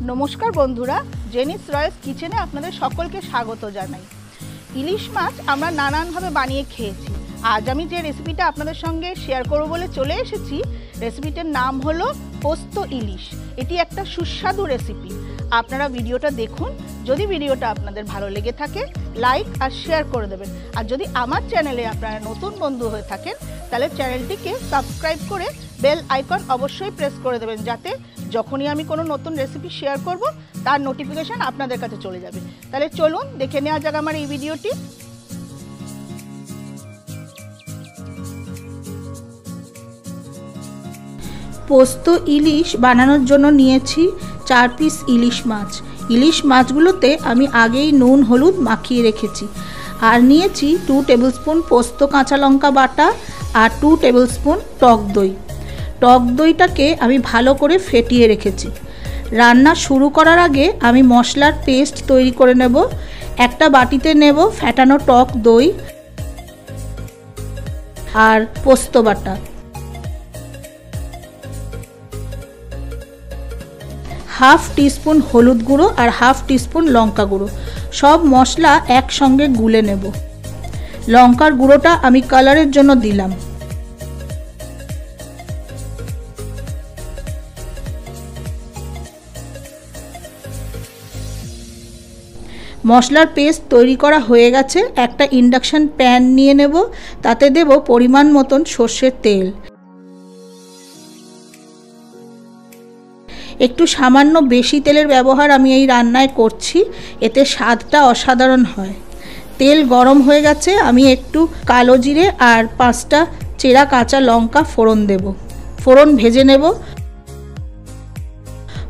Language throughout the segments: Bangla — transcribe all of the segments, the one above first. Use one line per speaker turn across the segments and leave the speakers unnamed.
नमस्कार बंधुरा जेनिस रयस किचेने आपनादेर सकलके स्वागत जानाई। इलिश माछ आमरा नानान भावे बानिये खेयेछि। आज आमी जे रेसिपिटा आपनादेर संगे शेयर करब बोले चले एसेछि, रेसिपिटार नाम हलो पोस्तो इलिश। एटी एकटा सुस्वादु रेसिपि। आपनारा भिडियोटा देखुन। यदि भिडियोटा आपनादेर भालो लेगे थाके लाइक और शेयर करे देबेन। और यदि आमार चैनेले आपनारा नतुन बंधु हये थाकेन ताहले चैनेलटिके सबस्क्राइब करे बेल आइकन अवश्यई प्रेस करे देबेन, जाते যখনই আমি কোনো নতুন রেসিপি শেয়ার করব তার নোটিফিকেশন আপনাদের কাছে চলে যাবে। তাহলে চলুন দেখে নেওয়া যাক আমার এই ভিডিওটি। পোস্ত ইলিশ বানানোর জন্য নিয়েছি 4 পিস ইলিশ মাছ। ইলিশ মাছগুলোতে আমি আগেই নুন হলুদ মাখিয়ে রেখেছি। আর নিয়েছি 2 টেবিলস্পুন পোস্ত কাঁচা লঙ্কা বাটা আর 2 টেবিলস্পুন টক দই। টক দইটাকে আমি ভালো করে ফেটিয়ে রেখেছি। রান্না শুরু করার আগে আমি মশলার পেস্ট তৈরি করে নেব। একটা বাটিতে নেব ফেটানো টক দই আর পোস্ত বাটা, হাফ টিস্পুন হলুদ গুঁড়ো আর হাফ টিস্পুন লঙ্কা গুঁড়ো। সব মশলা একসঙ্গে গুলে নেব। লঙ্কার গুঁড়োটা আমি কালারের জন্য দিলাম। মশলার পেস্ট তৈরি করা হয়ে গেছে। একটা ইন্ডাকশন প্যান নিয়ে নেব, তাতে দেব পরিমাণ মতন সরষের তেল। একটু সামান্য বেশি তেলের ব্যবহার আমি এই রান্নায় করছি, এতে স্বাদটা অসাধারণ হয়। তেল গরম হয়ে গেছে, আমি একটু কালো জিরে আর 5টা চেরা কাঁচা লঙ্কা ফোড়ন দেব। ফোড়ন ভেজে নেব।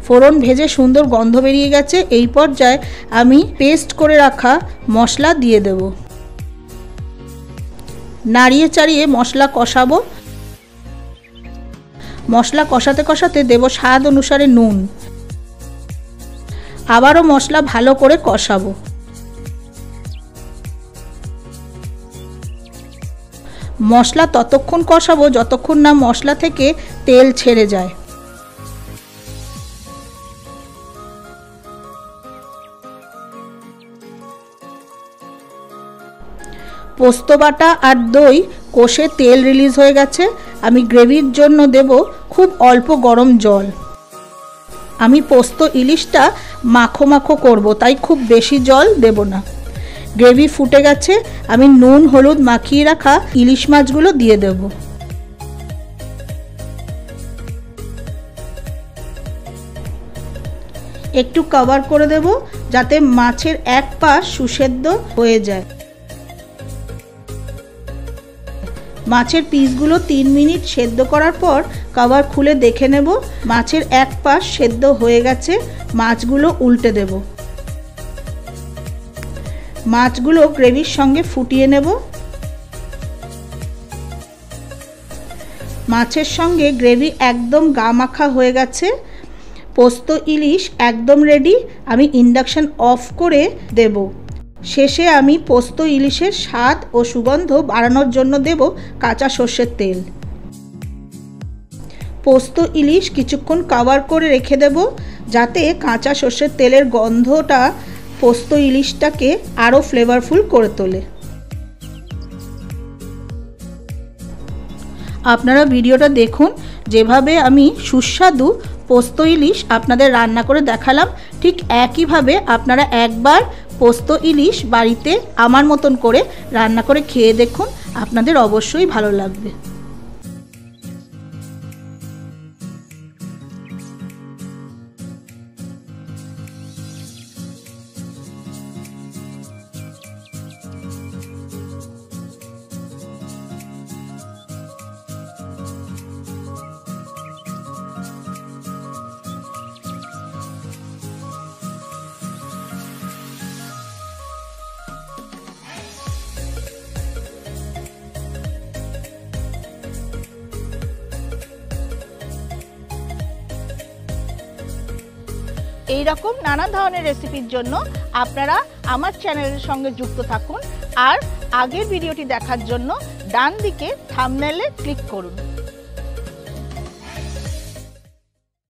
ফোড়ন ভেজে সুন্দর গন্ধ বেরিয়ে গেছে। এই পর্যায়ে আমি পেস্ট করে রাখা মশলা দিয়ে দেব। নাড়িয়ে চাড়িয়ে মশলা কষাবো। মশলা কষাতে কষাতে দেব স্বাদ অনুসারে নুন। আবারও মশলা ভালো করে কষাবো। মশলা ততক্ষণ কষাবো যতক্ষণ না মশলা থেকে তেল ছেড়ে যায়। পোস্ত বাটা আর দই কষে তেল রিলিজ হয়ে গেছে। আমি গ্রেভির জন্য দেব খুব অল্প গরম জল। আমি পোস্ত ইলিশটা মাখো মাখো করব, তাই খুব বেশি জল দেব না। গ্রেভি ফুটে গেছে। আমি নুন হলুদ মাখিয়ে রাখা ইলিশ মাছগুলো দিয়ে দেব। একটু কভার করে দেব যাতে মাছের এক পাশ সুসেদ্ধ হয়ে যায়। মাছের পিসগুলো 3 মিনিট সেদ্ধ করার পর কভার খুলে দেখে নেব মাছের এক পাশ সেদ্ধ হয়ে গেছে। মাছগুলো উল্টে দেব। মাছগুলো গ্রেভির সঙ্গে ফুটিয়ে নেব। মাছের সঙ্গে গ্রেভি একদম গা মাখা হয়ে গেছে। পোস্ত ইলিশ একদম রেডি। আমি ইন্ডাকশন অফ করে দেব। শেষে আমি পোস্ত ইলিশের স্বাদ ও সুগন্ধ বাড়ানোর জন্য দেব কাঁচা সর্ষের তেল। পোস্ত ইলিশ কিছুক্ষণ কভার করে রেখে দেব, যাতে কাঁচা সর্ষের তেলের গন্ধটা পোস্ত ইলিশটাকে আরও ফ্লেভারফুল করে তোলে। আপনারা ভিডিওটা দেখুন। যেভাবে আমি সুস্বাদু পোস্ত ইলিশ আপনাদের রান্না করে দেখালাম, ঠিক একইভাবে আপনারা একবার পোস্ত ইলিশ বাড়িতে আমার মতন করে রান্না করে খেয়ে দেখুন। আপনাদের অবশ্যই ভালো লাগবে। এই রকম নানা ধরনের রেসিপির জন্য আপনারা আমার চ্যানেলের সঙ্গে যুক্ত থাকুন আর আগের ভিডিওটি দেখার জন্য ডান দিকে থাম্বনেলে ক্লিক করুন।